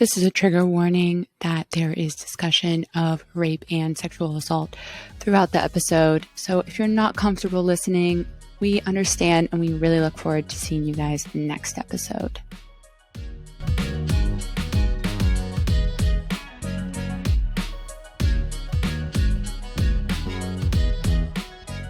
This is a trigger warning that there is discussion of rape and sexual assault throughout the episode. So if you're not comfortable listening, we understand and we really look forward to seeing you guys next episode.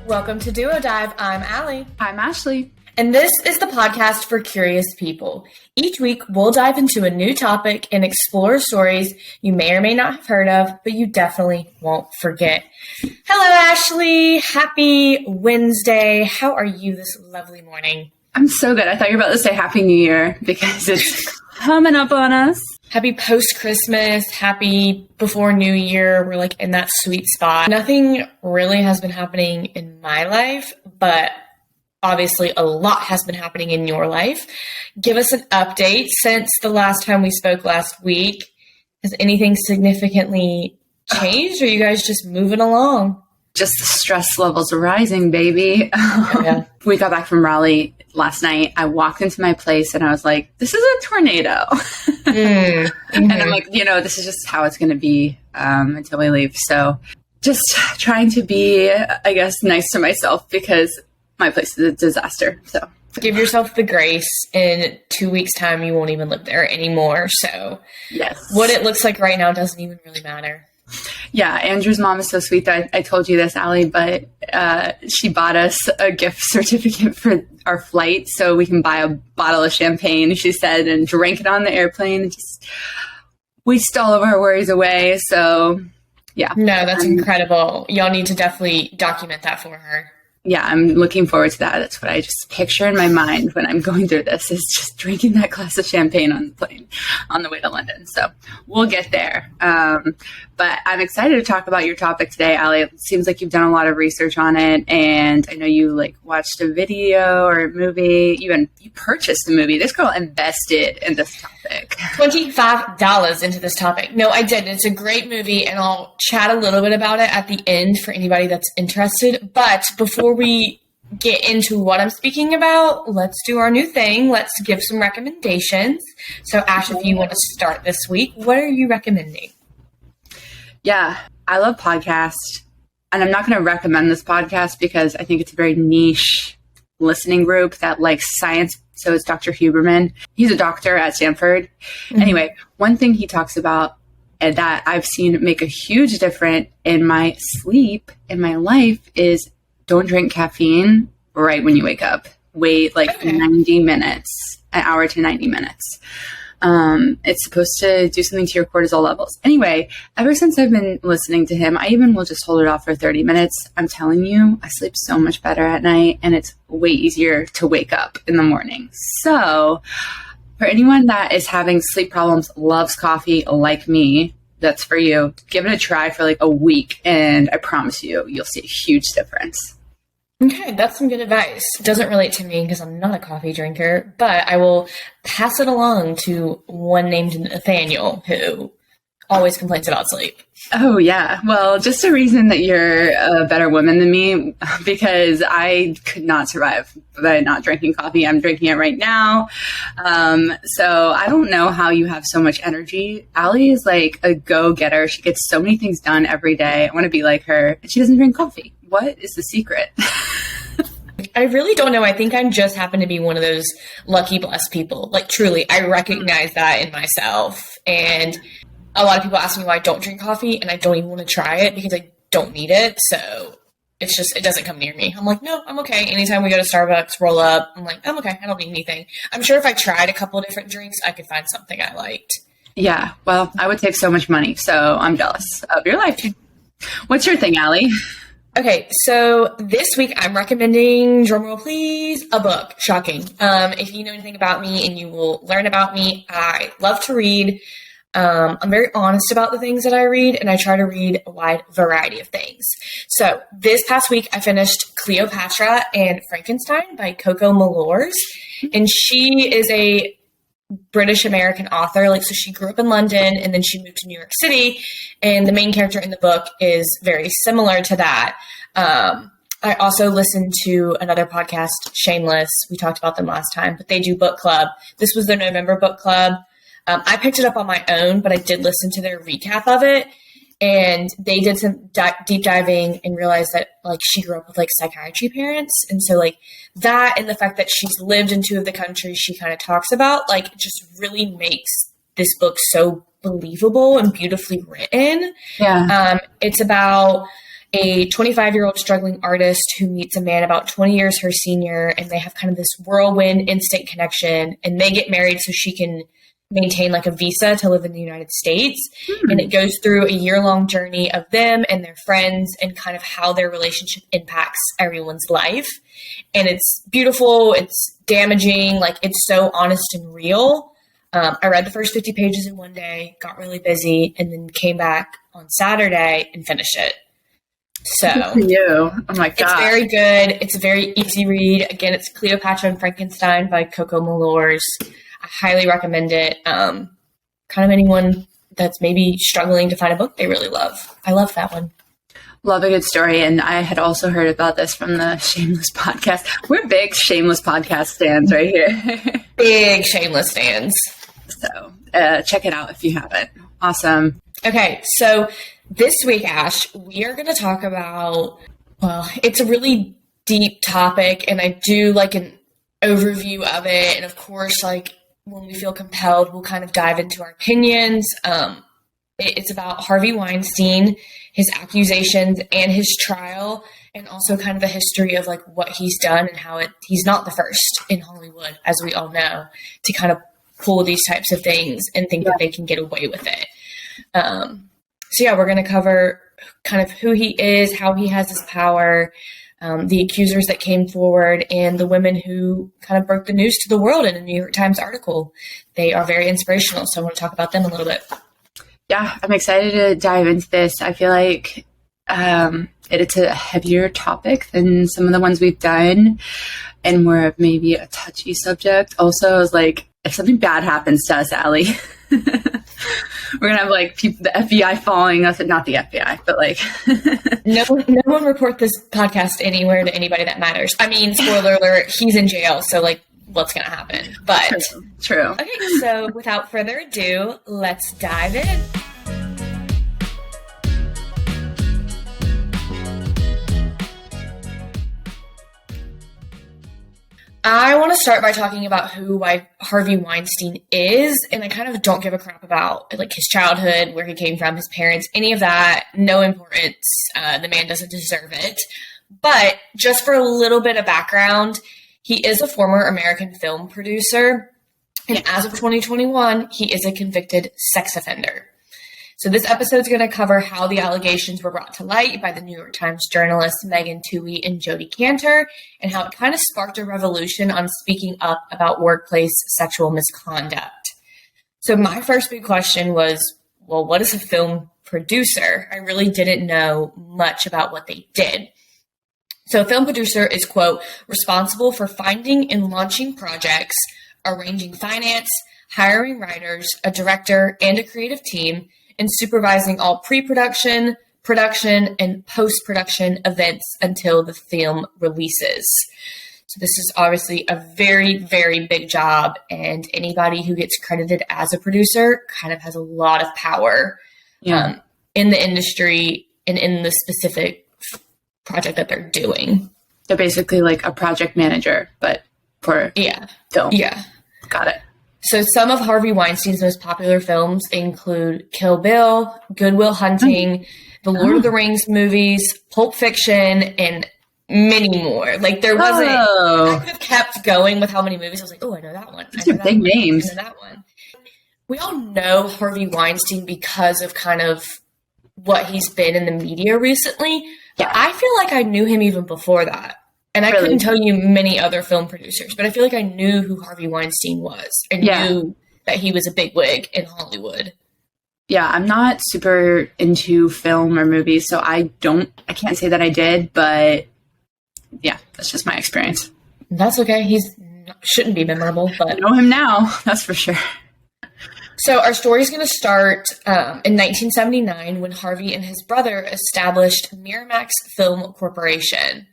Welcome to Duo Dive. I'm Allie. I'm Ashley. And this is the podcast for curious people. Each week, we'll dive into a new topic and explore stories you may or may not have heard of, but you definitely won't forget. Hello, Ashley. Happy Wednesday. How are you this lovely morning? I'm so good. I thought you were about to say Happy New Year because it's coming up on us. Happy post-Christmas. Happy before New Year. We're like in that sweet spot. Nothing really has been happening in my life, but obviously, a lot has been happening in your life. Give us an update since the last time we spoke last week. Has anything significantly changed, or are you guys just moving along? Just the stress levels are rising, baby. Yeah. We got back from Raleigh last night. I walked into my place and I was like, this is a tornado. And I'm like, this is just how it's going to be until we leave. So just trying to be, I guess, nice to myself because my place is a disaster. So give yourself the grace. In 2 weeks' time, you won't even live there anymore. So yes, what it looks like right now doesn't even really matter. Yeah, Andrew's mom is so sweet that I told you this, Allie, but she bought us a gift certificate for our flight so we can buy a bottle of champagne, she said, and drink it on the airplane. Just whisked all of our worries away. So yeah. No, that's incredible. Y'all need to definitely document that for her. Yeah, I'm looking forward to that. That's what I just picture in my mind when I'm going through this, is just drinking that glass of champagne on the plane on the way to London. So we'll get there. But I'm excited to talk about your topic today, Allie. It seems like you've done a lot of research on it. And I know you watched a video or a movie. You purchased a movie. This girl invested in this topic. $25 into this topic. No, I didn't. It's a great movie, and I'll chat a little bit about it at the end for anybody that's interested. But before we get into what I'm speaking about, let's do our new thing. Let's give some recommendations. So, Ash, if you want to start this week, what are you recommending? Yeah, I love podcasts, and I'm not going to recommend this podcast because I think it's a very niche listening group that likes science. So it's Dr. Huberman. He's a doctor at Stanford. Mm-hmm. Anyway, one thing he talks about and that I've seen make a huge difference in my sleep, in my life, is don't drink caffeine right when you wake up. Wait 90 minutes, an hour to 90 minutes. It's supposed to do something to your cortisol levels. Anyway, ever since I've been listening to him, I even will just hold it off for 30 minutes. I'm telling you, I sleep so much better at night, and it's way easier to wake up in the morning. So for anyone that is having sleep problems, loves coffee like me, that's for you. Give it a try for a week, and I promise you'll see a huge difference. Okay, that's some good advice. Doesn't relate to me because I'm not a coffee drinker, but I will pass it along to one named Nathaniel who always complains about sleep. Oh, yeah. Well, just a reason that you're a better woman than me, because I could not survive by not drinking coffee. I'm drinking it right now. So I don't know how you have so much energy. Allie is like a go-getter. She gets so many things done every day. I want to be like her. And she doesn't drink coffee. What is the secret? I really don't know. I think I just happen to be one of those lucky, blessed people. Truly, I recognize that in myself. And a lot of people ask me why I don't drink coffee, and I don't even want to try it because I don't need it. So it's just, it doesn't come near me. I'm like, no, I'm okay. Anytime we go to Starbucks, roll up, I'm like, I'm okay. I don't need anything. I'm sure if I tried a couple of different drinks, I could find something I liked. Yeah. Well, I would save so much money. So I'm jealous of your life. What's your thing, Allie? Okay, so this week I'm recommending, drumroll please, a book. Shocking. If you know anything about me and you will learn about me, I love to read. I'm very honest about the things that I read, and I try to read a wide variety of things. So this past week I finished Cleopatra and Frankenstein by Coco Malors, and she is a British-American author. So she grew up in London and then she moved to New York City. And the main character in the book is very similar to that. I also listened to another podcast, Shameless. We talked about them last time, but they do book club. This was their November book club. I picked it up on my own, but I did listen to their recap of it. And they did some deep diving and realized that, like, she grew up with, like, psychiatry parents. And so, like, that and the fact that she's lived in two of the countries she kind of talks about, like, just really makes this book so believable and beautifully written. Yeah. It's about a 25-year-old struggling artist who meets a man about 20 years her senior, and they have kind of this whirlwind instant connection, and they get married so she can maintain like a visa to live in the United States. And it goes through a year-long journey of them and their friends and kind of how their relationship impacts everyone's life. And it's beautiful. It's damaging. Like, it's so honest and real. I read the first 50 pages in one day, got really busy, and then came back on Saturday and finished it. So good for you. Oh my God. It's very good. It's a very easy read. Again, it's Cleopatra and Frankenstein by Coco Malors. I highly recommend it. Kind of anyone that's maybe struggling to find a book they really love. I love that one. Love a good story. And I had also heard about this from the Shameless podcast. We're big Shameless podcast fans right here. Big Shameless fans. So check it out if you haven't. Awesome. Okay. So this week, Ash, we are going to talk about, well, it's a really deep topic, and I do like an overview of it. And of course, like, when we feel compelled, we'll kind of dive into our opinions. It's about Harvey Weinstein, his accusations and his trial, and also kind of a history of like what he's done and how he's not the first in Hollywood, as we all know, to kind of pull these types of things and think that they can get away with it. So yeah, we're going to cover kind of who he is, how he has his power, the accusers that came forward, and the women who kind of broke the news to the world in a New York Times article. They are very inspirational, so I want to talk about them a little bit. Yeah, I'm excited to dive into this. I feel like it's a heavier topic than some of the ones we've done, and more of maybe a touchy subject. Also, I was like, if something bad happens to us, Allie, we're going to have like people, the FBI following us, not the FBI, but like. No one report this podcast anywhere to anybody that matters. I mean, spoiler alert, he's in jail. So like, what's going to happen? But True. Okay. So without further ado, let's dive in. I want to start by talking about who Harvey Weinstein is, and I kind of don't give a crap about like his childhood, where he came from, his parents, any of that. No importance. The man doesn't deserve it. But just for a little bit of background, he is a former American film producer, and as of 2021, he is a convicted sex offender. So this episode is going to cover how the allegations were brought to light by the New York Times journalists Megan Twohey and Jodi Kantor, and how it kind of sparked a revolution on speaking up about workplace sexual misconduct. So my first big question was, well, what is a film producer? I really didn't know much about what they did. So a film producer is, quote, responsible for finding and launching projects, arranging finance, hiring writers, a director, and a creative team, and supervising all pre-production, production, and post-production events until the film releases. So this is obviously a very, very big job, and anybody who gets credited as a producer kind of has a lot of power in the industry and in the specific project that they're doing. They're basically like a project manager, but for film. Yeah. Got it. So some of Harvey Weinstein's most popular films include Kill Bill, Good Will Hunting, the Lord of the Rings movies, Pulp Fiction, and many more. Like there wasn't, I could have kept going with how many movies. I was like, oh, I know that one. These are big names. I know that one. We all know Harvey Weinstein because of kind of what he's been in the media recently. Yeah. I feel like I knew him even before that. And I couldn't tell you many other film producers, but I feel like I knew who Harvey Weinstein was and knew that he was a bigwig in Hollywood. Yeah, I'm not super into film or movies, so I can't say that I did, but yeah, that's just my experience. That's okay. Shouldn't be memorable, but I know him now, that's for sure. So our story is going to start in 1979 when Harvey and his brother established Miramax Film Corporation.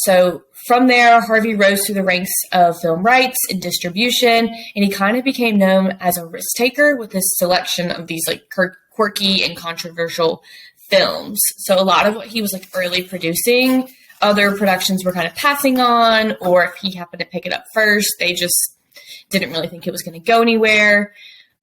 So from there, Harvey rose through the ranks of film rights and distribution, and he kind of became known as a risk taker with his selection of these like quirky and controversial films. So a lot of what he was like early producing, other productions were kind of passing on, or if he happened to pick it up first, they just didn't really think it was going to go anywhere.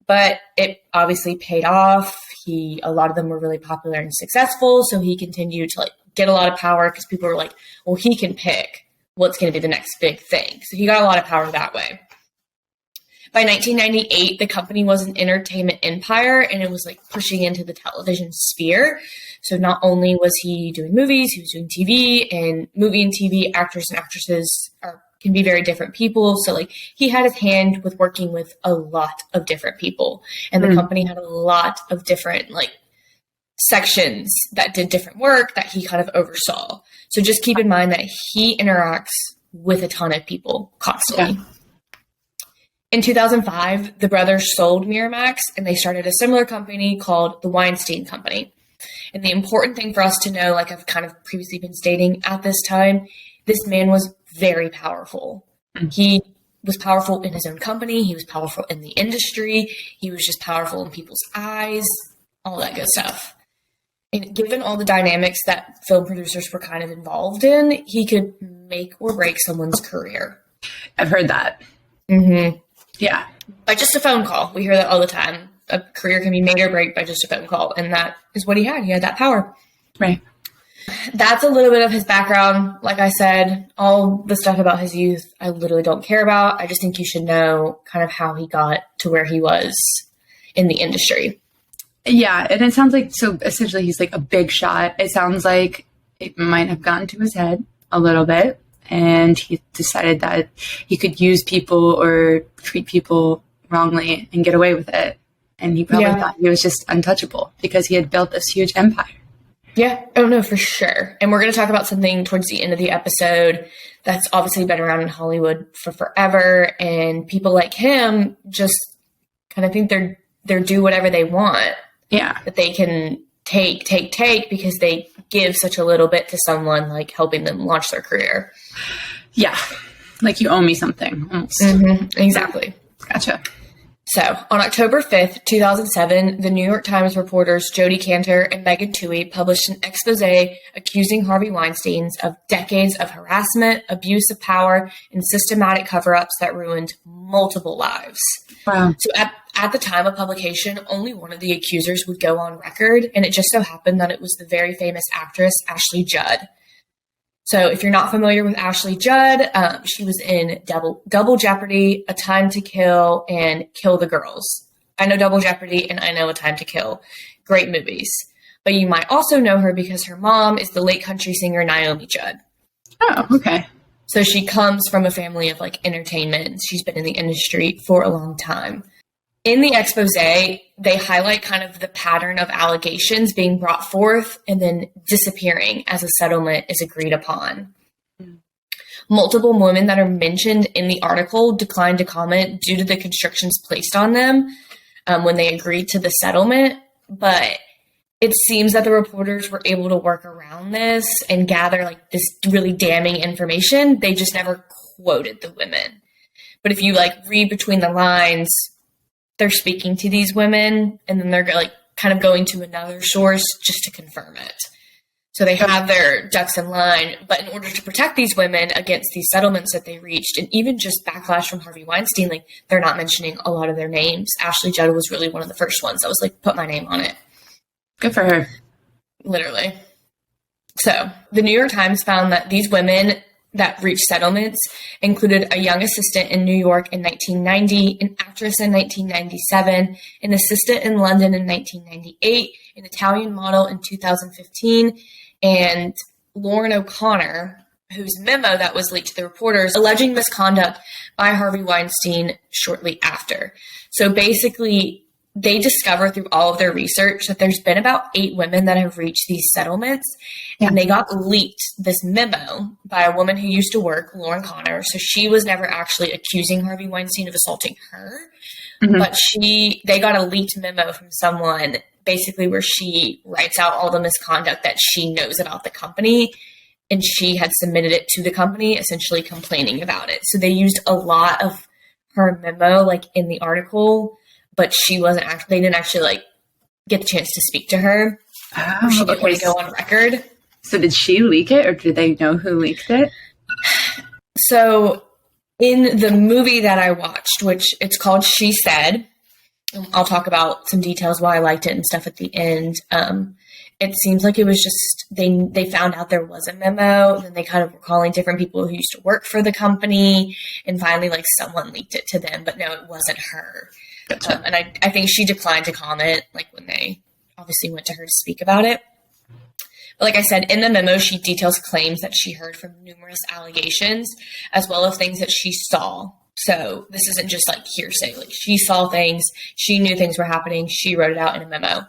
But it obviously paid off. A lot of them were really popular and successful, so he continued to like get a lot of power because people were like, well, he can pick what's going to be the next big thing. So he got a lot of power that way. By 1998, the company was an entertainment empire, and it was like pushing into the television sphere. So not only was he doing movies, he was doing TV, and movie and TV actors and actresses can be very different people. So like he had his hand with working with a lot of different people, and the company had a lot of different like sections that did different work that he kind of oversaw. So just keep in mind that he interacts with a ton of people constantly. Yeah. In 2005, the brothers sold Miramax, and they started a similar company called the Weinstein Company. And the important thing for us to know, like I've kind of previously been stating at this time, this man was very powerful. He was powerful in his own company. He was powerful in the industry. He was just powerful in people's eyes, all that good stuff. And given all the dynamics that film producers were kind of involved in, he could make or break someone's career. I've heard that. Mm-hmm. Yeah. By just a phone call. We hear that all the time. A career can be made or break by just a phone call. And that is what he had. He had that power. Right. That's a little bit of his background. Like I said, all the stuff about his youth, I literally don't care about. I just think you should know kind of how he got to where he was in the industry. Yeah. And it sounds like, so essentially he's like a big shot. It sounds like it might have gotten to his head a little bit. And he decided that he could use people or treat people wrongly and get away with it. And he probably thought he was just untouchable because he had built this huge empire. Yeah. Oh, no, for sure. And we're going to talk about something towards the end of the episode that's obviously been around in Hollywood for forever. And people like him just kind of think they're do whatever they want. Yeah. That they can take because they give such a little bit to someone, like helping them launch their career. Yeah. Like you owe me something. Almost. Mm-hmm. Exactly. Gotcha. So, on October 5th, 2007, the New York Times reporters Jodi Kantor and Megan Twohey published an expose accusing Harvey Weinstein of decades of harassment, abuse of power, and systematic cover-ups that ruined multiple lives. Wow. So, at the time of publication, only one of the accusers would go on record, and it just so happened that it was the very famous actress Ashley Judd. So if you're not familiar with Ashley Judd, she was in Double Jeopardy, A Time to Kill, and Kill the Girls. I know Double Jeopardy and I know A Time to Kill. Great movies. But you might also know her because her mom is the late country singer Naomi Judd. Oh, okay. So she comes from a family of like entertainment. She's been in the industry for a long time. In the expose, they highlight kind of the pattern of allegations being brought forth and then disappearing as a settlement is agreed upon. Multiple women that are mentioned in the article declined to comment due to the constrictions placed on them when they agreed to the settlement. But it seems that the reporters were able to work around this and gather like this really damning information. They just never quoted the women. But if you like read between the lines, they're speaking to these women and then they're like kind of going to another source just to confirm it. So they have their ducks in line, but in order to protect these women against these settlements that they reached and even just backlash from Harvey Weinstein, like they're not mentioning a lot of their names. Ashley Judd was really one of the first ones that was like, put my name on it. Good for her. Literally. So the New York Times found that these women that reached settlements included a young assistant in New York in 1990, an actress in 1997, an assistant in London in 1998, an Italian model in 2015, and Lauren O'Connor, whose memo that was leaked to the reporters alleging misconduct by Harvey Weinstein shortly after. So basically, they discover through all of their research that there's been about 8 women that have reached these settlements, and they got leaked this memo by a woman who used to work, Lauren Connor. So she was never actually accusing Harvey Weinstein of assaulting her, but they got a leaked memo from someone basically where she writes out all the misconduct that she knows about the company and she had submitted it to the company, essentially complaining about it. So they used a lot of her memo, like in the article, but she wasn't actually, they didn't actually like get the chance to speak to her. Oh, she didn't want to go on record. So did she leak it, or do they know who leaked it? So in the movie that I watched, which it's called She Said, I'll talk about some details why I liked it and stuff at the end. It seems like it was just, they found out there was a memo, and then they kind of were calling different people who used to work for the company, and finally like someone leaked it to them, but no, it wasn't her. Gotcha. And I think she declined to comment, like when they obviously went to her to speak about it. But like I said, in the memo, she details claims that she heard from numerous allegations, as well as things that she saw. So this isn't just like hearsay. Like she saw things, she knew things were happening, she wrote it out in a memo.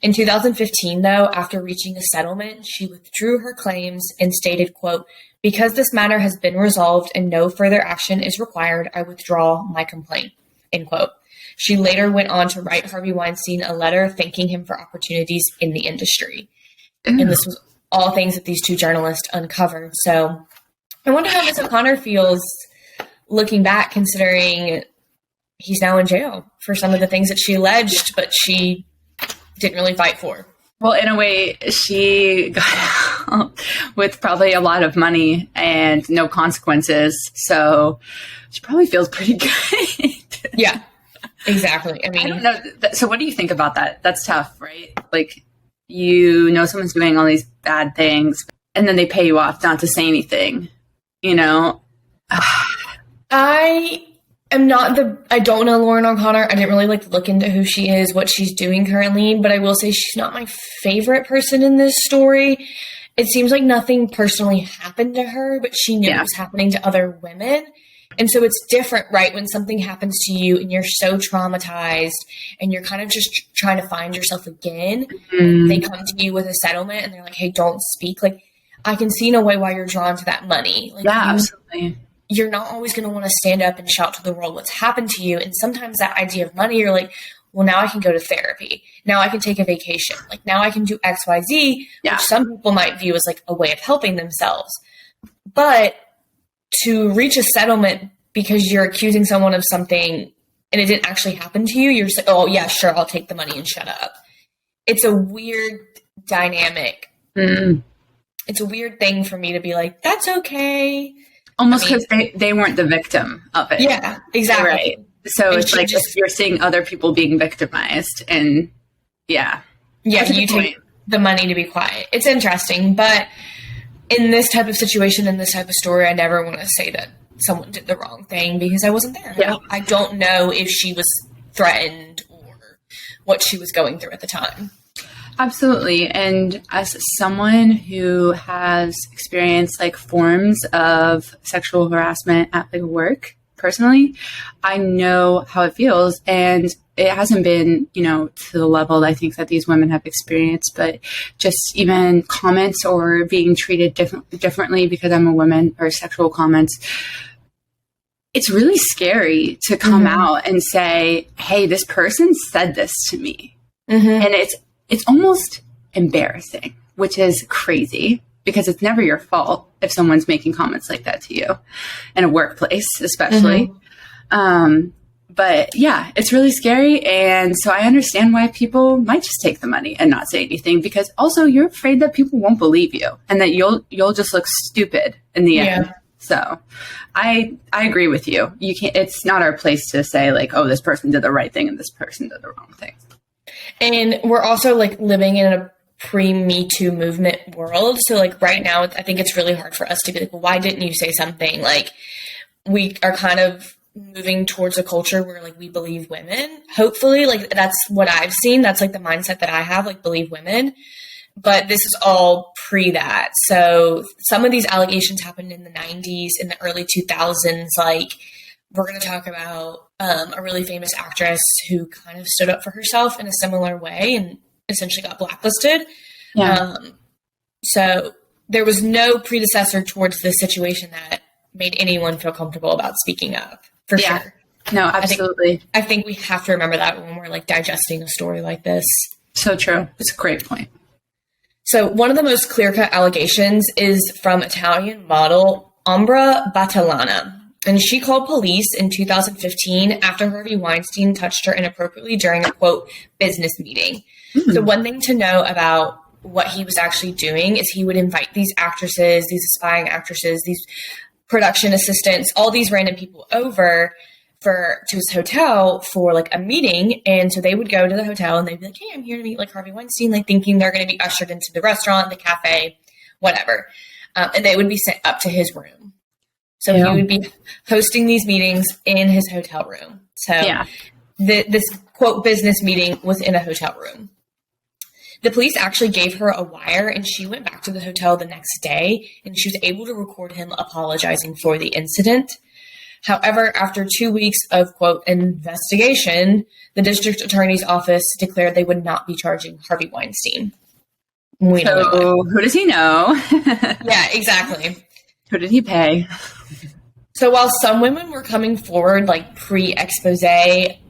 In 2015, though, after reaching a settlement, she withdrew her claims and stated, quote, "Because this matter has been resolved and no further action is required, I withdraw my complaint," end quote. She later went on to write Harvey Weinstein a letter thanking him for opportunities in the industry. And this was all things that these two journalists uncovered. So I wonder how Miss O'Connor feels looking back, considering he's now in jail for some of the things that she alleged, but she didn't really fight for. Well, in a way, she got out with probably a lot of money and no consequences. So she probably feels pretty good. Yeah, exactly. I mean, I don't know. So what do you think about that? That's tough, right? Like, you know, someone's doing all these bad things and then they pay you off not to say anything, you know? I don't know Lauren O'Connor. I didn't really like look into who she is, what she's doing currently, but I will say she's not my favorite person in this story. It seems like nothing personally happened to her, but she knew it was happening to other women. And so it's different, right? When something happens to you and you're so traumatized and you're kind of just trying to find yourself again, and they come to you with a settlement and they're like, "Hey, don't speak." Like, I can see in a way why you're drawn to that money. Like, absolutely. You're not always going to want to stand up and shout to the world what's happened to you. And sometimes that idea of money, you're like, well, now I can go to therapy. Now I can take a vacation. Like, now I can do X, Y, Z, which some people might view as like a way of helping themselves. But to reach a settlement because you're accusing someone of something and it didn't actually happen to you, you're just like, oh, yeah, sure, I'll take the money and shut up. It's a weird dynamic. It's a weird thing for me to be like, that's okay. Almost because they weren't the victim of it. Yeah, exactly. Right. So it's like if you're seeing other people being victimized and you take the money to be quiet. It's interesting, but in this type of situation, in this type of story, I never want to say that someone did the wrong thing because I wasn't there. Yeah. I don't know if she was threatened or what she was going through at the time. Absolutely. And as someone who has experienced like forms of sexual harassment at like work personally, I know how it feels. And it hasn't been, you know, to the level I think that these women have experienced, but just even comments or being treated differently because I'm a woman, or sexual comments. It's really scary to come out and say, hey, this person said this to me. And it's almost embarrassing, which is crazy because it's never your fault if someone's making comments like that to you in a workplace, especially. But yeah, it's really scary. And so I understand why people might just take the money and not say anything, because also you're afraid that people won't believe you and that you'll just look stupid in the end. So I agree with you. You can't, it's not our place to say like, oh, this person did the right thing and this person did the wrong thing. And we're also like living in a pre-Me Too movement world. So like right now, I think it's really hard for us to be like, well, why didn't you say something? Like, we are kind of moving towards a culture where like we believe women, hopefully. Like, that's what I've seen. That's like the mindset that I have, like, believe women. But this is all pre that. So some of these allegations happened in the 90s, in the early 2000s. Like, we're going to talk about a really famous actress who kind of stood up for herself in a similar way and essentially got blacklisted. So there was no predecessor towards this situation that made anyone feel comfortable about speaking up, for sure. No, absolutely. I think we have to remember that when we're like digesting a story like this. So true. It's a great point. So one of the most clear-cut allegations is from Italian model Ombra Battilana. And she called police in 2015 after Harvey Weinstein touched her inappropriately during a, quote, business meeting. So one thing to know about what he was actually doing is he would invite these actresses, these aspiring actresses, these production assistants, all these random people over to his hotel for like a meeting. And so they would go to the hotel and they'd be like, hey, I'm here to meet like Harvey Weinstein, like thinking they're going to be ushered into the restaurant, the cafe, whatever. And they would be sent up to his room. So he would be hosting these meetings in his hotel room. So this quote business meeting was in a hotel room. The police actually gave her a wire and she went back to the hotel the next day and she was able to record him apologizing for the incident. However, after 2 weeks of, quote, investigation, the district attorney's office declared they would not be charging Harvey Weinstein. We don't know who does he know? Yeah, exactly. Who did he pay? So while some women were coming forward like pre-expose,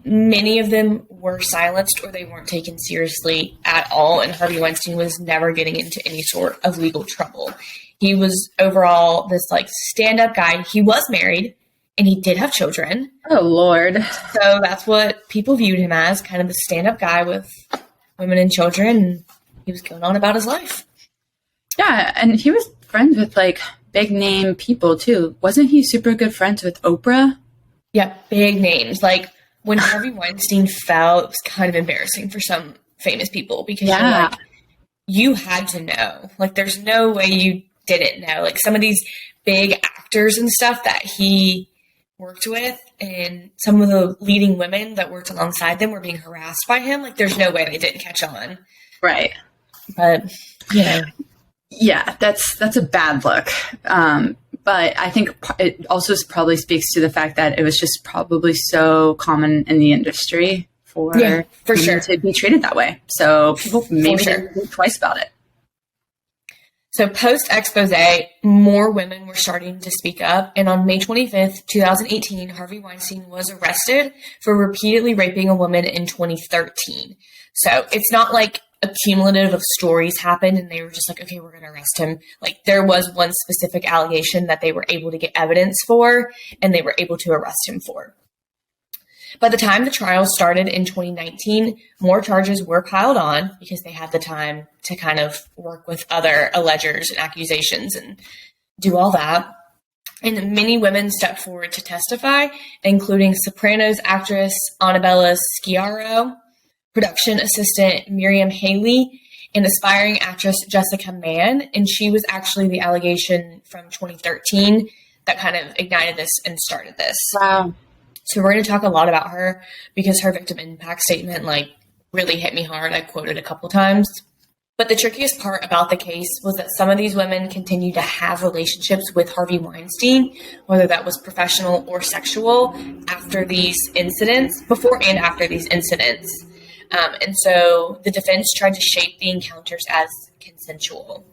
many of them were silenced or they weren't taken seriously at all. And Harvey Weinstein was never getting into any sort of legal trouble. He was overall this like stand-up guy. He was married and he did have children. Oh, Lord. So that's what people viewed him as, kind of the stand-up guy with women and children. And he was going on about his life. Yeah, and he was friends with like big name people too. Wasn't he super good friends with Oprah? Yeah, big names. Like when Harvey Weinstein fell, it was kind of embarrassing for some famous people because you're like, you had to know. Like there's no way you didn't know. Like some of these big actors and stuff that he worked with and some of the leading women that worked alongside them were being harassed by him. Like there's no way they didn't catch on. Right. But, you know. Yeah, that's a bad look. But I think it also probably speaks to the fact that it was just probably so common in the industry for sure to be treated that way. So people maybe didn't think twice about it. So post-expose, more women were starting to speak up. And on May 25th, 2018, Harvey Weinstein was arrested for repeatedly raping a woman in 2013. So it's not like a cumulative of stories happened and they were just like, okay, we're going to arrest him. Like there was one specific allegation that they were able to get evidence for and they were able to arrest him for. By the time the trial started in 2019, more charges were piled on because they had the time to kind of work with other allegers and accusations and do all that. And many women stepped forward to testify, including Sopranos actress Annabella Sciarro, production assistant Miriam Haley, and aspiring actress Jessica Mann. And she was actually the allegation from 2013 that kind of ignited this and started this. Wow. So we're going to talk a lot about her because her victim impact statement like really hit me hard. I quoted a couple times. But the trickiest part about the case was that some of these women continued to have relationships with Harvey Weinstein, whether that was professional or sexual, after these incidents, before and after these incidents. And so the defense tried to shape the encounters as consensual.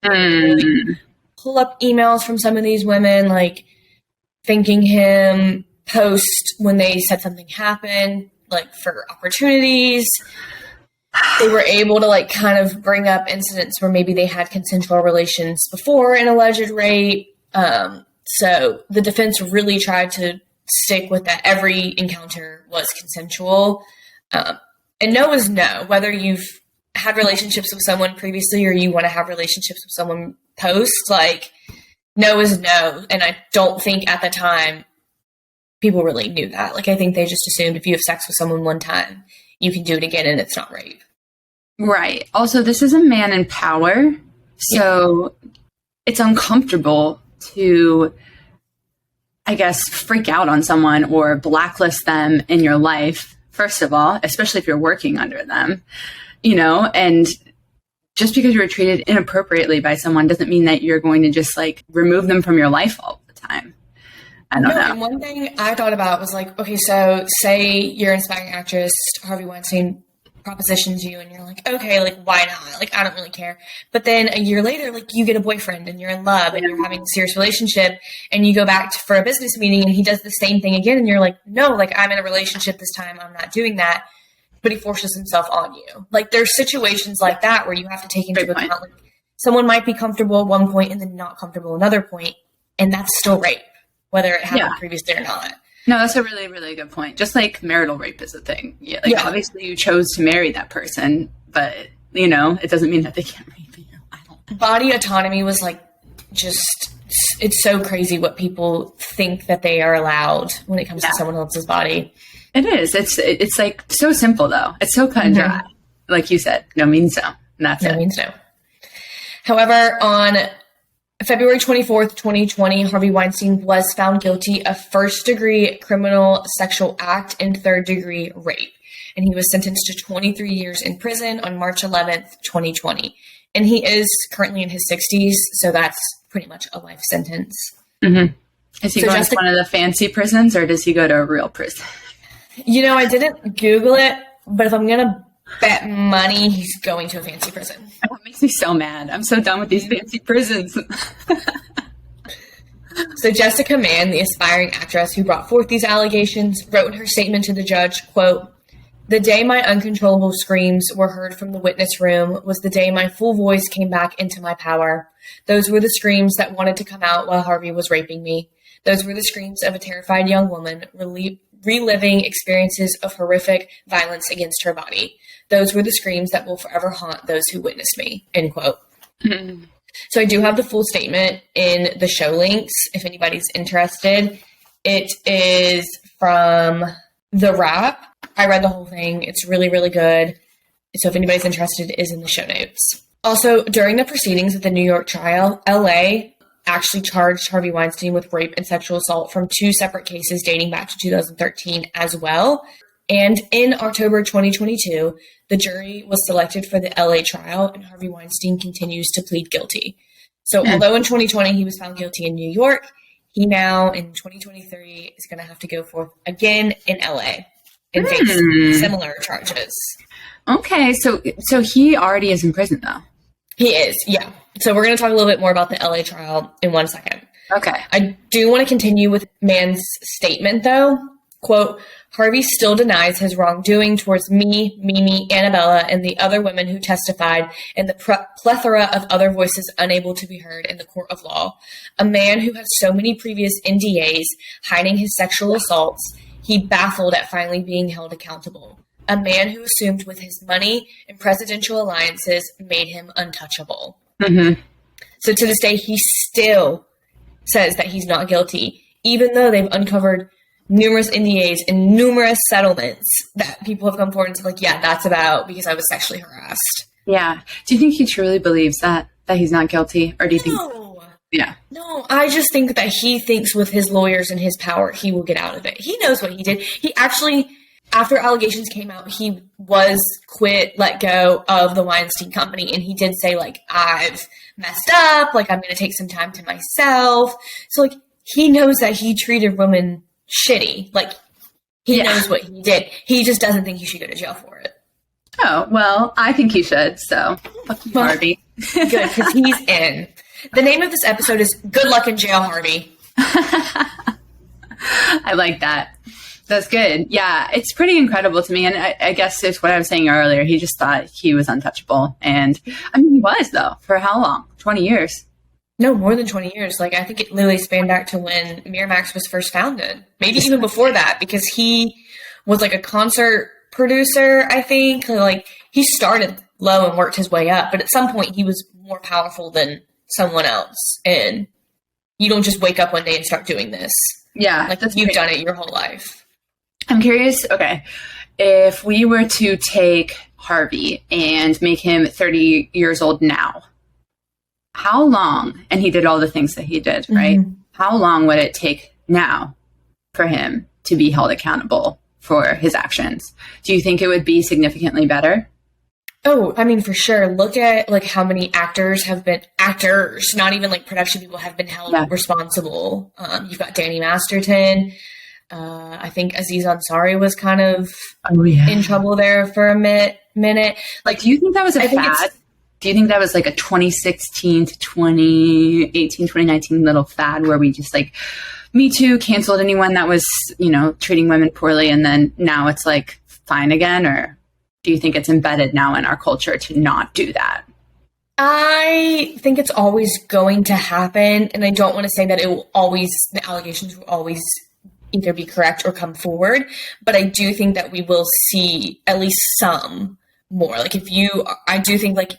Really pull up emails from some of these women, like thanking him, post when they said something happened, like for opportunities. They were able to like kind of bring up incidents where maybe they had consensual relations before an alleged rape. So the defense really tried to stick with that every encounter was consensual. And no is no, whether you've had relationships with someone previously or you want to have relationships with someone post, like no is no. And I don't think at the time people really knew that. Like I think they just assumed if you have sex with someone one time, you can do it again and it's not rape. Right. Also, this is a man in power. So it's uncomfortable to, I guess, freak out on someone or blacklist them in your life. First of all, especially if you're working under them, you know, and just because you were treated inappropriately by someone doesn't mean that you're going to just like remove them from your life all the time. I don't know. And one thing I thought about was like, okay, so say you're an aspiring actress, Harvey Weinstein propositions you and you're like, okay, like why not? Like, I don't really care. But then a year later, like you get a boyfriend and you're in love and you're having a serious relationship and you go back for a business meeting and he does the same thing again. And you're like, no, like I'm in a relationship this time. I'm not doing that. but he forces himself on you. Like, there's situations like that where you have to take into account, like, someone might be comfortable at one point and then not comfortable another point, and that's still rape, whether it happened previously or not. No, that's a really, really good point. Just like marital rape is a thing. Yeah, like obviously you chose to marry that person, but you know, it doesn't mean that they can't rape you. Body autonomy was like, just, it's so crazy what people think that they are allowed when it comes to someone else's body. It is. It's like so simple though. It's so cut and dry. Like you said, no means no. And that's it. No means no. However, on February 24th, 2020, Harvey Weinstein was found guilty of first-degree criminal sexual act and third-degree rape. And he was sentenced to 23 years in prison on March 11th, 2020. And he is currently in his 60s, so that's pretty much a life sentence. Mm-hmm. Is he going to one of the fancy prisons, or does he go to a real prison? You know, I didn't Google it, but if I'm going to bet money, he's going to a fancy prison. That makes me so mad. I'm so done with these fancy prisons. So Jessica Mann, the aspiring actress who brought forth these allegations, wrote in her statement to the judge, quote, "The day my uncontrollable screams were heard from the witness room was the day my full voice came back into my power. Those were the screams that wanted to come out while Harvey was raping me. Those were the screams of a terrified young woman reliving experiences of horrific violence against her body. Those were the screams that will forever haunt those who witnessed me," end quote. Mm-hmm. So I do have the full statement in the show links if anybody's interested. It is from The Wrap. I read the whole thing. It's really, really good. So if anybody's interested, it is in the show notes. Also, during the proceedings of the New York trial, LA actually charged Harvey Weinstein with rape and sexual assault from 2 separate cases dating back to 2013 as well. And in October 2022, the jury was selected for the LA trial, and Harvey Weinstein continues to plead guilty. So although in 2020 he was found guilty in New York, he now in 2023 is going to have to go forth again in LA and face similar charges. Okay, so he already is in prison though. He is, yeah. So we're going to talk a little bit more about the LA trial in 1 second. Okay. I do want to continue with Mann's statement though. Quote, "Harvey still denies his wrongdoing towards me, Mimi, Annabella, and the other women who testified, and the plethora of other voices unable to be heard in the court of law. A man who has so many previous NDAs hiding his sexual assaults, he baffled at finally being held accountable. A man who assumed with his money and presidential alliances made him untouchable." Mm-hmm. So to this day, he still says that he's not guilty, even though they've uncovered numerous NDAs and numerous settlements that people have come forward and said, like, yeah, that's about because I was sexually harassed. Yeah. Do you think he truly believes that he's not guilty? Or do you think... Yeah. No, I just think that he thinks with his lawyers and his power, he will get out of it. He knows what he did. He actually, after allegations came out, he was let go of the Weinstein Company. And he did say, like, I've messed up. Like, I'm going to take some time to myself. So, like, he knows that he treated women shitty. Like, he knows what he did. He just doesn't think he should go to jail for it. Oh, well, I think he should. So, fuck you, Harvey. Good, because he's in. The name of this episode is Good Luck in Jail, Harvey. I like that. That's good. Yeah, it's pretty incredible to me. And I guess it's what I was saying earlier. He just thought he was untouchable. And I mean, he was, though. For how long? 20 years. No, more than 20 years. Like, I think it literally spanned back to when Miramax was first founded. Maybe even before that, because he was like a concert producer, I think. Like, he started low and worked his way up. But at some point, he was more powerful than someone else. And you don't just wake up one day and start doing this. Yeah. Like, you've done it your whole life. I'm curious, okay, if we were to take Harvey and make him 30 years old now, how long, and he did all the things that he did, right? Mm-hmm. How long would it take now for him to be held accountable for his actions? Do you think it would be significantly better? Oh, I mean, for sure. Look at like how many actors, not even like production people, have been held responsible. You've got Danny Masterton. I think Aziz Ansari was kind of in trouble there for a minute. Like, do you think that was a fad? Do you think that was like a 2016 to 2018, 2019 little fad where we just like, Me Too canceled anyone that was, treating women poorly, and then now it's like fine again? Or do you think it's embedded now in our culture to not do that? I think it's always going to happen, and I don't want to say that the allegations will always either be correct or come forward, but I do think that we will see at least some more. Like I do think, like,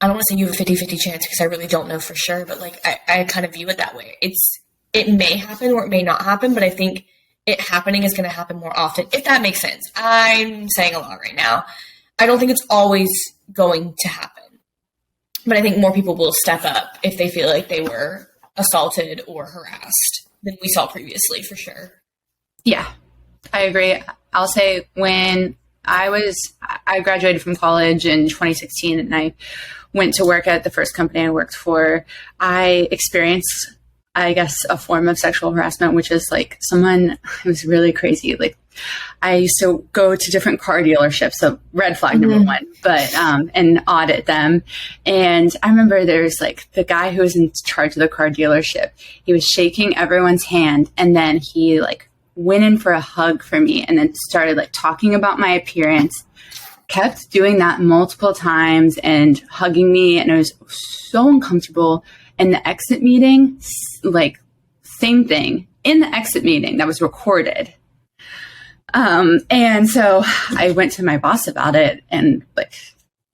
I don't want to say you have a 50-50 chance because I really don't know for sure, but like I kind of view it that way. It may happen or it may not happen, but I think it happening is going to happen more often, if that makes sense. I'm saying a lot right now. I don't think it's always going to happen, but I think more people will step up if they feel like they were assaulted or harassed than we saw previously, for sure. Yeah, I agree. I'll say when I graduated from college in 2016 and I went to work at the first company I worked for, I experienced, I guess, a form of sexual harassment, which is like it was really crazy. Like, I used to go to different car dealerships, so red flag number one, but, and audit them. And I remember there's like the guy who was in charge of the car dealership. He was shaking everyone's hand, and then he like went in for a hug for me and then started like talking about my appearance, kept doing that multiple times and hugging me. And it was so uncomfortable. And the exit meeting, like, same thing in the exit meeting that was recorded. And so I went to my boss about it, and like,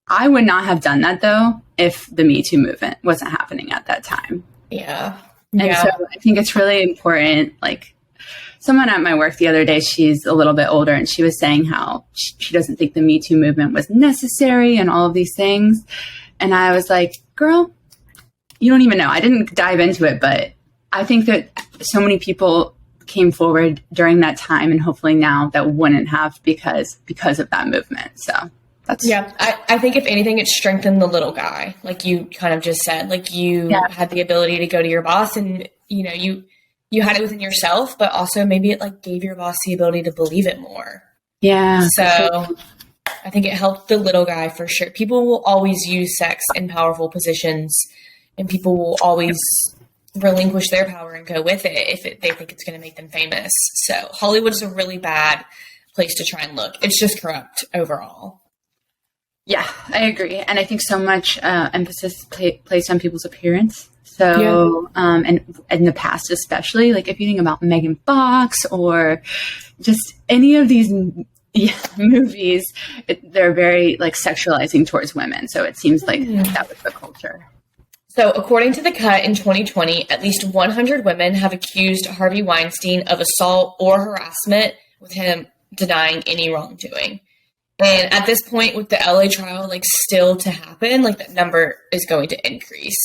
I would not have done that though if the Me Too movement wasn't happening at that time. Yeah. And so I think it's really important. Like, someone at my work the other day, she's a little bit older, and she was saying how she doesn't think the Me Too movement was necessary and all of these things. And I was like, girl, you don't even know. I didn't dive into it, but I think that so many people came forward during that time, and hopefully now that wouldn't have because of that movement. So that's... Yeah, I think if anything, it strengthened the little guy. Like you kind of just said, like you had the ability to go to your boss, and you know, you had it within yourself, but also maybe it like gave your boss the ability to believe it more. Yeah. So I think it helped the little guy for sure. People will always use sex in powerful positions, and people will always relinquish their power and go with it if they think it's going to make them famous. So Hollywood is a really bad place to try and look. It's just corrupt overall. Yeah, I agree. And I think so much emphasis placed on people's appearance. So, and in the past, especially, like if you think about Megan Fox or just any of these movies, they're very like sexualizing towards women. So it seems like that was the culture. So according to The Cut in 2020, at least 100 women have accused Harvey Weinstein of assault or harassment, with him denying any wrongdoing. And at this point, with the LA trial like still to happen, like that number is going to increase.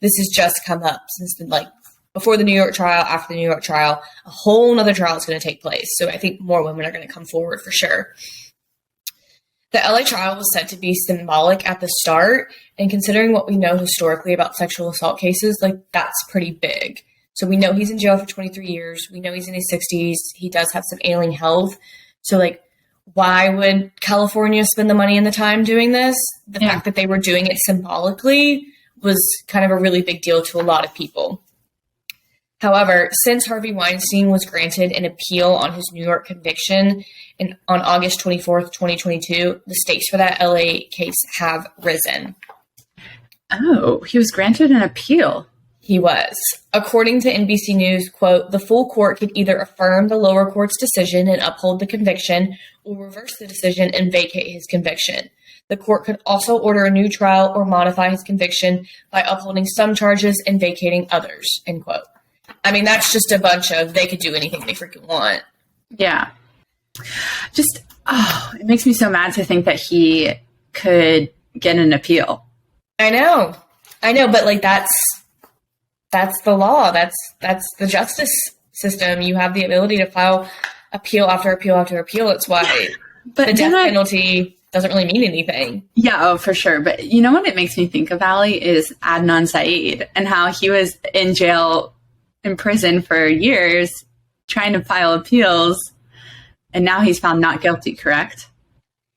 This has just come up since before the New York trial, after the New York trial, a whole nother trial is going to take place. So I think more women are going to come forward for sure. The LA trial was said to be symbolic at the start, and considering what we know historically about sexual assault cases, like that's pretty big. So we know he's in jail for 23 years. We know he's in his 60s. He does have some ailing health. So like, why would California spend the money and the time doing this? The fact that they were doing it symbolically was kind of a really big deal to a lot of people. However, since Harvey Weinstein was granted an appeal on his New York conviction on August 24th, 2022, the stakes for that LA case have risen. Oh, he was granted an appeal. He was. According to NBC News, quote, the full court could either affirm the lower court's decision and uphold the conviction, or reverse the decision and vacate his conviction. The court could also order a new trial or modify his conviction by upholding some charges and vacating others, end quote. I mean, that's just a bunch of, they could do anything they freaking want. Yeah. Just, it makes me so mad to think that he could get an appeal. I know, but like that's the law. That's the justice system. You have the ability to file appeal after appeal after appeal. That's why the death penalty doesn't really mean anything. Yeah, for sure. But you know what it makes me think of, Allie, is Adnan Syed and how he was in jail, in prison for years, trying to file appeals, and now he's found not guilty, correct?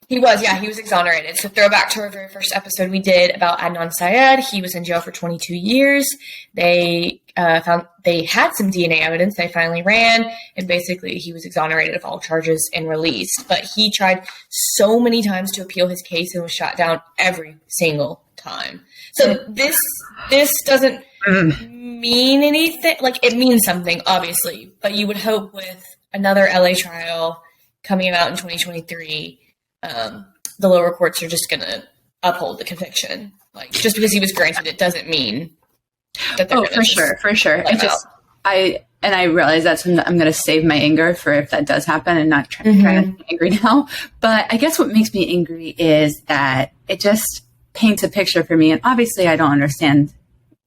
He was, yeah, he was exonerated. So throwback to our very first episode we did about Adnan Syed. He was in jail for 22 years. They found they had some DNA evidence. They finally ran, and basically he was exonerated of all charges and released. But he tried so many times to appeal his case and was shot down every single time. So this doesn't mean anything. Like, it means something, obviously, but you would hope with another LA trial coming out in 2023, the lower courts are just going to uphold the conviction. Like, just because he was granted it doesn't mean that they're for sure. I realize that's when I'm going to save my anger for if that does happen and not try to be angry now. But I guess what makes me angry is that it just paints a picture for me. And obviously I don't understand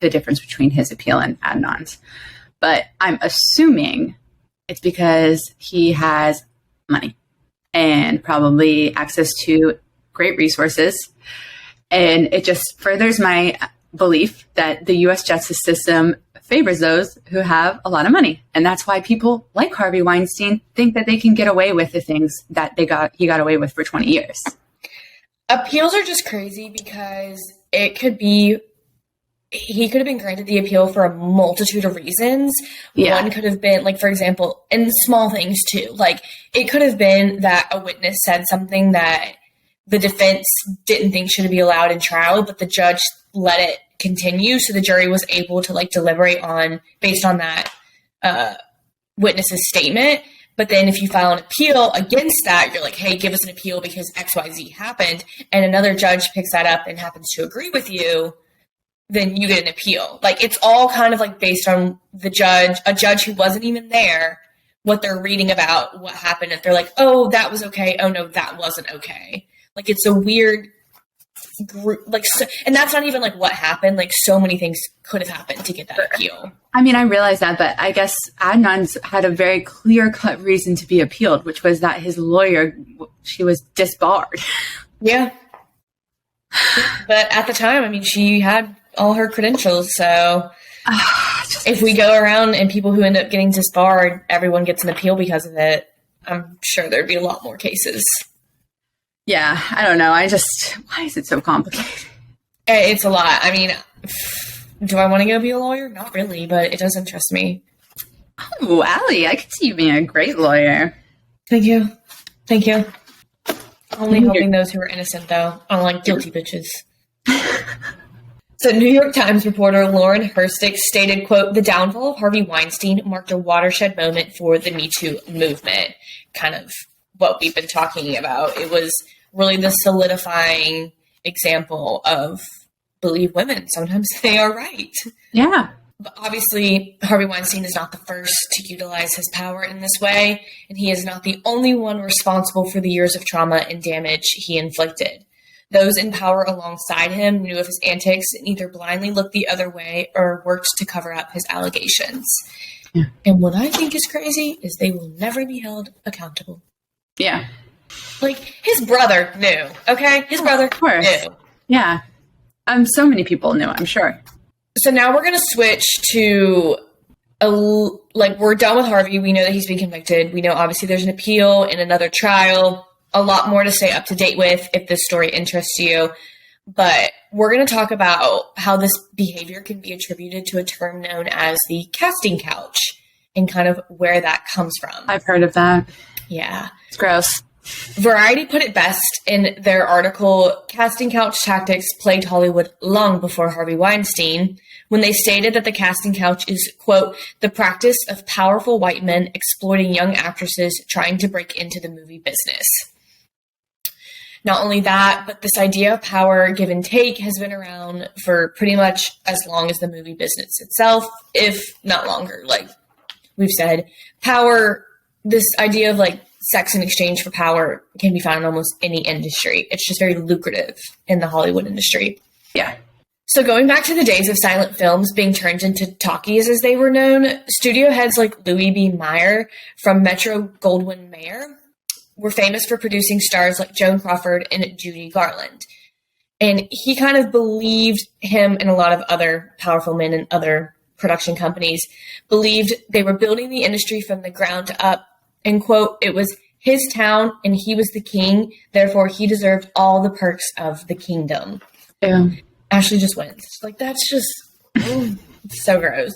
the difference between his appeal and Adnan's, but I'm assuming it's because he has money and probably access to great resources. And it just furthers my belief that the U.S. justice system favors those who have a lot of money. And that's why people like Harvey Weinstein think that they can get away with the things that he got away with for 20 years. Appeals are just crazy because he could have been granted the appeal for a multitude of reasons. Yeah. One could have been, like, for example, and small things too. Like, it could have been that a witness said something that the defense didn't think should be allowed in trial, but the judge let it continue. So the jury was able to, like, deliberate based on that witness's statement. But then if you file an appeal against that, you're like, hey, give us an appeal because XYZ happened. And another judge picks that up and happens to agree with you, then you get an appeal. Like, it's all kind of like based on a judge who wasn't even there, what they're reading about what happened. If they're like, oh, that was okay. Oh no, that wasn't okay. Like, it's a weird group, like, so, and that's not even like what happened. Like, so many things could have happened to get that appeal. I mean, I realize that, but I guess Adnan's had a very clear-cut reason to be appealed, which was that his lawyer, she was disbarred. Yeah. But at the time, I mean, she had all her credentials, so if we go around and people who end up getting disbarred, everyone gets an appeal because of it, I'm sure there'd be a lot more cases. Yeah, I don't know. Why is it so complicated? It's a lot. I mean, do I want to go be a lawyer? Not really, but it does interest me. Oh, Allie, I could see you being a great lawyer. Thank you. Only helping those who are innocent, though. Unlike guilty bitches. So New York Times reporter Lauren Herstick stated, quote, "The downfall of Harvey Weinstein marked a watershed moment for the Me Too movement." Kind of what we've been talking about. It was really the solidifying example of believe women. Sometimes they are right. Yeah. But obviously, Harvey Weinstein is not the first to utilize his power in this way, and he is not the only one responsible for the years of trauma and damage he inflicted. Those in power alongside him knew of his antics and either blindly looked the other way or worked to cover up his allegations. Yeah. And what I think is crazy is they will never be held accountable. Yeah. Like, his brother knew, okay? His brother knew. Yeah. So many people knew, I'm sure. So now we're going to switch to, we're done with Harvey. We know that he's been convicted. We know, obviously, there's an appeal and another trial. A lot more to stay up to date with if this story interests you. But we're going to talk about how this behavior can be attributed to a term known as the casting couch and kind of where that comes from. I've heard of that. Yeah. It's gross. Variety put it best in their article, "Casting Couch Tactics Plagued Hollywood Long Before Harvey Weinstein," when they stated that the casting couch is, quote, "the practice of powerful white men exploiting young actresses trying to break into the movie business." Not only that, but this idea of power give and take has been around for pretty much as long as the movie business itself, if not longer. Like we've said, power, this idea of like sex in exchange for power can be found in almost any industry. It's just very lucrative in the Hollywood industry. Yeah. So going back to the days of silent films being turned into talkies as they were known, studio heads like Louis B. Mayer from Metro-Goldwyn-Mayer were famous for producing stars like Joan Crawford and Judy Garland. And he kind of believed him and a lot of other powerful men and other production companies believed they were building the industry from the ground up. And, quote, "It was his town, and he was the king. Therefore, he deserved all the perks of the kingdom. Yeah. Ashley just wins. Like, that's just so gross.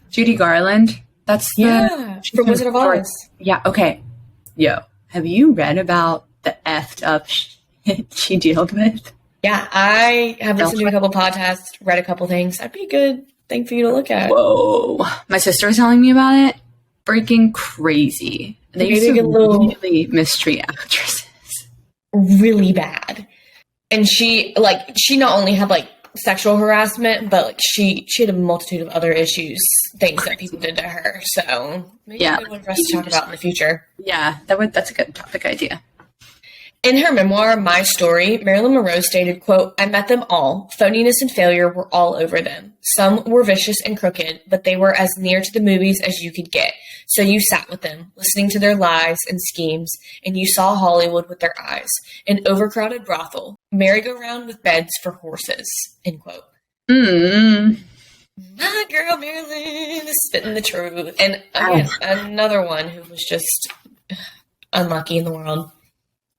Judy Garland. That's from Wizard of Oz. Yeah. Okay. Yo, have you read about the effed up shit she dealt with? Yeah, I have listened to a couple podcasts, read a couple things. That'd be a good thing for you to look at. Whoa. My sister was telling me about it. Freaking crazy. They used to really mistreat actresses. Really bad. And she not only had like sexual harassment, but like she had a multitude of other issues, things that people did to her. So maybe a good one for us to talk about in the future. Yeah, that's a good topic idea. In her memoir, My Story, Marilyn Monroe stated, quote, "I met them all. Phoniness and failure were all over them. Some were vicious and crooked, but they were as near to the movies as you could get. So you sat with them, listening to their lies and schemes, and you saw Hollywood with their eyes, an overcrowded brothel, merry-go-round with beds for horses," end quote. My girl Marilyn is spitting the truth. And again, another one who was just unlucky in the world.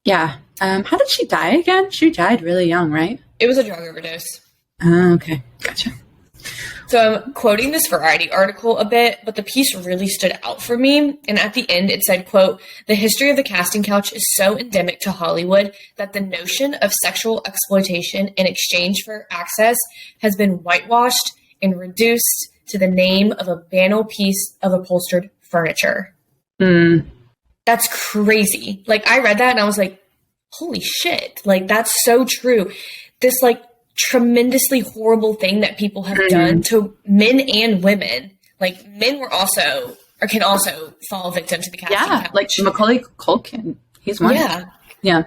Yeah. How did she die again? She died really young, right? It was a drug overdose. Oh, okay. Gotcha. So I'm quoting this Variety article a bit, but the piece really stood out for me. And at the end, it said, quote, "The history of the casting couch is so endemic to Hollywood that the notion of sexual exploitation in exchange for access has been whitewashed and reduced to the name of a banal piece of upholstered furniture." That's crazy. Like, I read that and I was like, holy shit. Like, that's so true. This, like, tremendously horrible thing that people have done to men and women. Like, men can also fall victim to the casting couch. Like Macaulay Culkin. He's one. Yeah.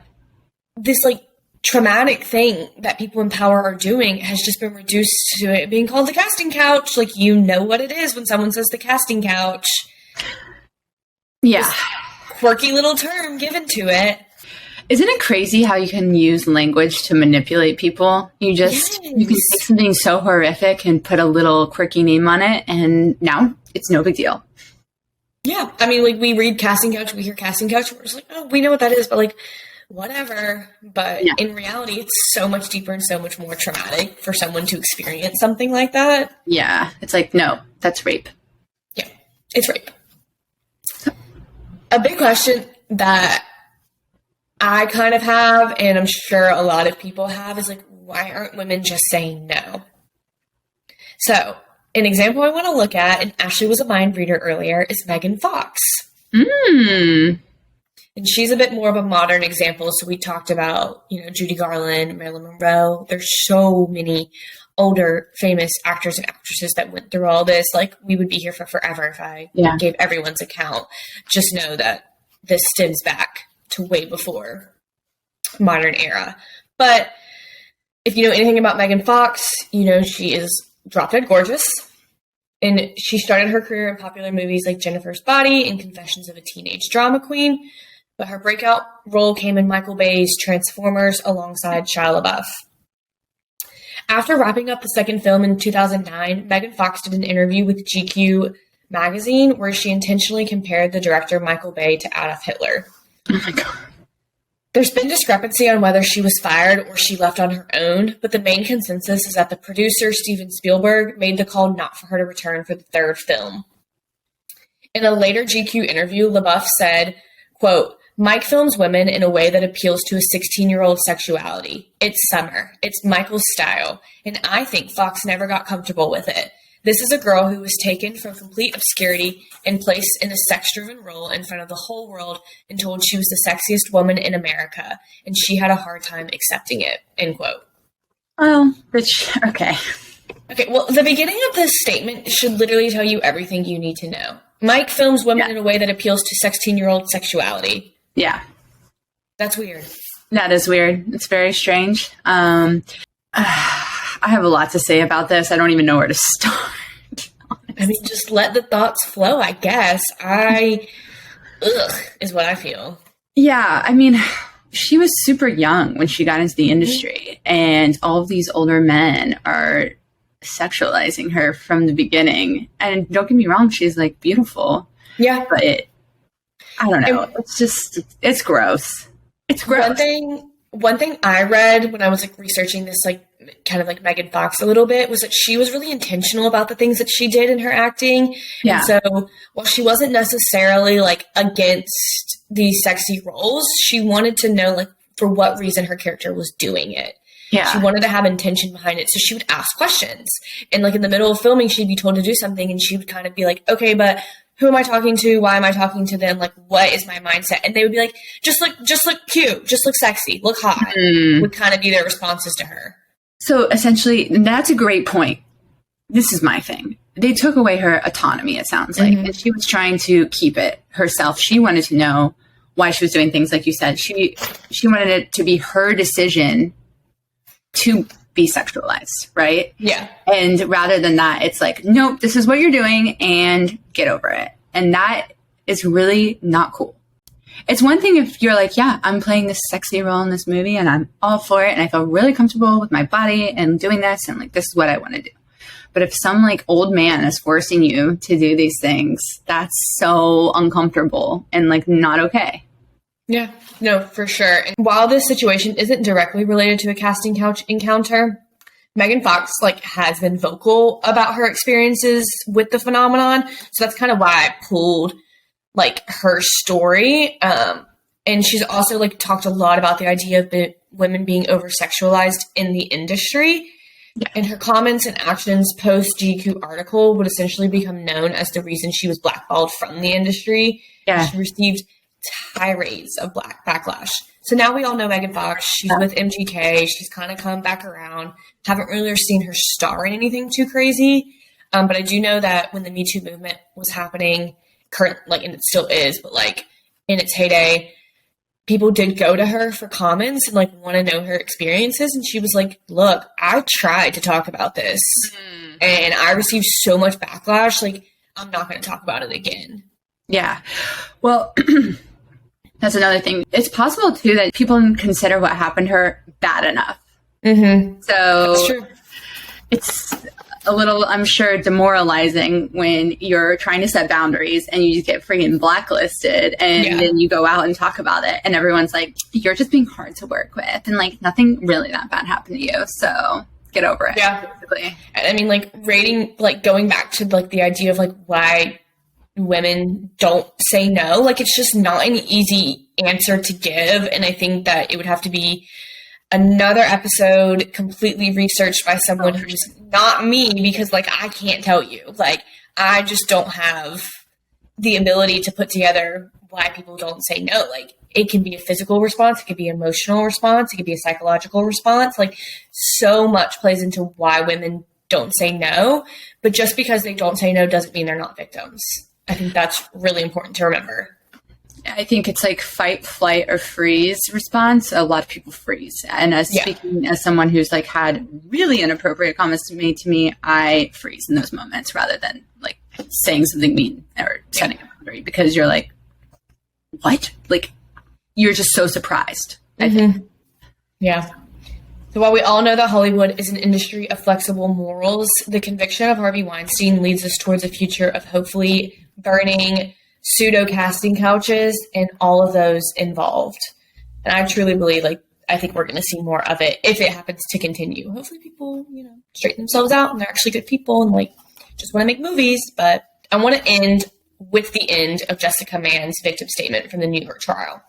This, like, traumatic thing that people in power are doing has just been reduced to it being called the casting couch. Like, you know what it is when someone says the casting couch. Yeah. This quirky little term given to it. Isn't it crazy how you can use language to manipulate people? You can take something so horrific and put a little quirky name on it, and now it's no big deal. Yeah. I mean, like, we read casting couch, we hear casting couch, we're just like, oh, we know what that is, but like, whatever. But in reality, it's so much deeper and so much more traumatic for someone to experience something like that. Yeah. It's like, no, that's rape. Yeah. It's rape. A big question that I kind of have, and I'm sure a lot of people have, is like, why aren't women just saying no? So, an example I want to look at, and Ashley was a mind reader earlier, is Megan Fox. And she's a bit more of a modern example. So we talked about, Judy Garland, Marilyn Monroe. There's so many older famous actors and actresses that went through all this. Like, we would be here for forever if I gave everyone's account. Just know that this stems back to way before modern era. But if you know anything about Megan Fox, she is drop dead gorgeous. And she started her career in popular movies like Jennifer's Body and Confessions of a Teenage Drama Queen. But her breakout role came in Michael Bay's Transformers alongside Shia LaBeouf. After wrapping up the second film in 2009, Megan Fox did an interview with GQ magazine where she intentionally compared the director Michael Bay to Adolf Hitler. Oh my God. There's been discrepancy on whether she was fired or she left on her own, but the main consensus is that the producer, Steven Spielberg, made the call not for her to return for the third film. In a later GQ interview, LaBeouf said, quote, "Mike films women in a way that appeals to a 16-year-old sexuality. It's summer. It's Michael's style. And I think Fox never got comfortable with it. This is a girl who was taken from complete obscurity and placed in a sex-driven role in front of the whole world and told she was the sexiest woman in America. And she had a hard time accepting it," end quote. Oh, okay. Okay, well, the beginning of this statement should literally tell you everything you need to know. Mike films women in a way that appeals to 16-year-old sexuality. Yeah. That's weird. That is weird. It's very strange. I have a lot to say about this. I don't even know where to start. I mean, just let the thoughts flow, I guess. Is what I feel. Yeah, I mean, she was super young when she got into the industry, and all of these older men are sexualizing her from the beginning. And don't get me wrong, she's like beautiful. Yeah. But I don't know. It's gross. It's gross. One thing I read when I was like researching this, like kind of like Megan Fox a little bit, was that she was really intentional about the things that she did in her acting. Yeah. And so while she wasn't necessarily like against these sexy roles, she wanted to know like for what reason her character was doing it. Yeah. She wanted to have intention behind it. So she would ask questions. And like in the middle of filming, she'd be told to do something and she would kind of be like, okay, but who am I talking to? Why am I talking to them? Like, what is my mindset? And they would be like, just look cute, just look sexy, look hot, would kind of be their responses to her. So essentially, that's a great point. This is my thing. They took away her autonomy, it sounds like, and she was trying to keep it herself. She wanted to know why she was doing things, like you said. She wanted it to be her decision to be sexualized, right? Yeah. And rather than that, it's like, nope, this is what you're doing and get over it. And that is really not cool. It's one thing if you're like, yeah, I'm playing this sexy role in this movie and I'm all for it and I feel really comfortable with my body and doing this and like, this is what I want to do. But if some like old man is forcing you to do these things, that's so uncomfortable and like not okay. Yeah, no, for sure. And while this situation isn't directly related to a casting couch encounter, Megan Fox like has been vocal about her experiences with the phenomenon. So that's kind of why I pulled like her story. And she's also like talked a lot about the idea of women being over-sexualized in the industry. Yeah. And her comments and actions post GQ article would essentially become known as the reason she was blackballed from the industry. Yeah. She received tirades of backlash. So now we all know Megan Fox. She's with MGK. She's kind of come back around. Haven't really seen her star in anything too crazy. But I do know that when the Me Too movement was happening, and it still is, but like in its heyday, people did go to her for comments and like want to know her experiences. And she was like, look, I tried to talk about this and I received so much backlash. Like, I'm not going to talk about it again. Yeah. Well, that's another thing. It's possible, too, that people consider what happened to her bad enough. Mm-hmm. So that's true. It's a little, I'm sure, demoralizing when you're trying to set boundaries and you just get freaking blacklisted and then you go out and talk about it and everyone's like, you're just being hard to work with and like nothing really that bad happened to you. So get over it. Yeah. Basically. I mean, like going back to like the idea of like why women don't say no, like it's just not an easy answer to give. And I think that it would have to be another episode completely researched by someone who's not me, because like I can't tell you, like I just don't have the ability to put together why people don't say no. Like it can be a physical response, it could be an emotional response, it could be a psychological response. Like so much plays into why women don't say no, but just because they don't say no doesn't mean they're not victims. I think that's really important to remember. I think it's like fight, flight, or freeze response. A lot of people freeze. And speaking as someone who's like had really inappropriate comments made to me, I freeze in those moments rather than like saying something mean or setting a boundary, because you're like, what? Like you're just so surprised. I think. Yeah. So while we all know that Hollywood is an industry of flexible morals, the conviction of Harvey Weinstein leads us towards a future of hopefully burning pseudo casting couches and all of those involved. And I truly believe, like, I think we're going to see more of it if it happens to continue. Hopefully people, straighten themselves out and they're actually good people and like just want to make movies. But I want to end with the end of Jessica Mann's victim statement from the New York trial.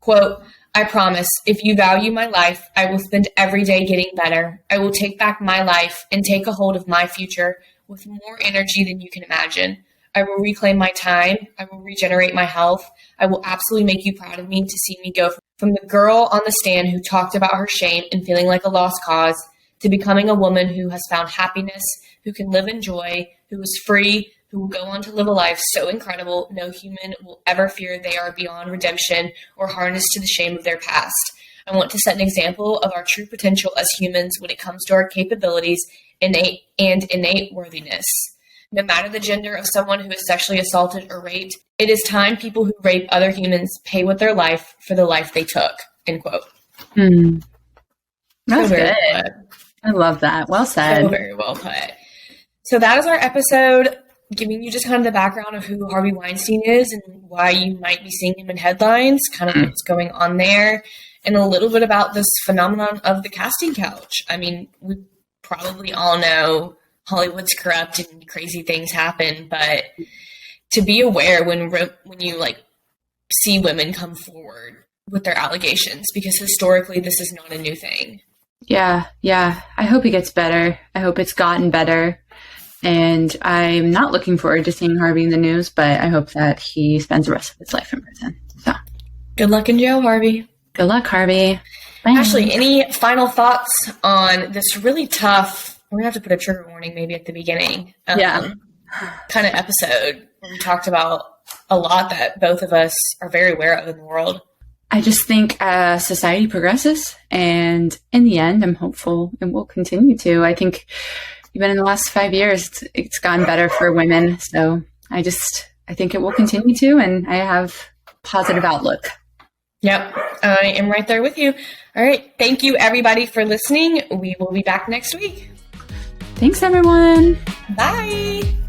Quote, "I promise, if you value my life, I will spend every day getting better. I will take back my life and take a hold of my future with more energy than you can imagine. I will reclaim my time. I will regenerate my health. I will absolutely make you proud of me to see me go from the girl on the stand who talked about her shame and feeling like a lost cause to becoming a woman who has found happiness, who can live in joy, who is free, who will go on to live a life so incredible no human will ever fear they are beyond redemption or harnessed to the shame of their past. I want to set an example of our true potential as humans when it comes to our capabilities innate worthiness. No matter the gender of someone who is sexually assaulted or raped, it is time people who rape other humans pay with their life for the life they took." End quote. That's good. I love that. Well said. So very well put. So that is our episode giving you just kind of the background of who Harvey Weinstein is and why you might be seeing him in headlines, kind of what's going on there, and a little bit about this phenomenon of the casting couch. I mean, we probably all know Hollywood's corrupt and crazy things happen, but to be aware when you like see women come forward with their allegations, because historically this is not a new thing. Yeah. I hope he gets better. I hope it's gotten better. And I'm not looking forward to seeing Harvey in the news, but I hope that he spends the rest of his life in prison. So good luck in jail, Harvey. Good luck, Harvey. Bye. Ashley, any final thoughts on this really tough, we're going to have to put a trigger warning maybe at the beginning, kind of episode where we talked about a lot that both of us are very aware of in the world? I just think society progresses, and in the end, I'm hopeful it will continue to. I think even in the last 5 years, it's gotten better for women. So I think it will continue to, and I have positive outlook. Yep, I am right there with you. All right, thank you everybody for listening. We will be back next week. Thanks, everyone. Bye.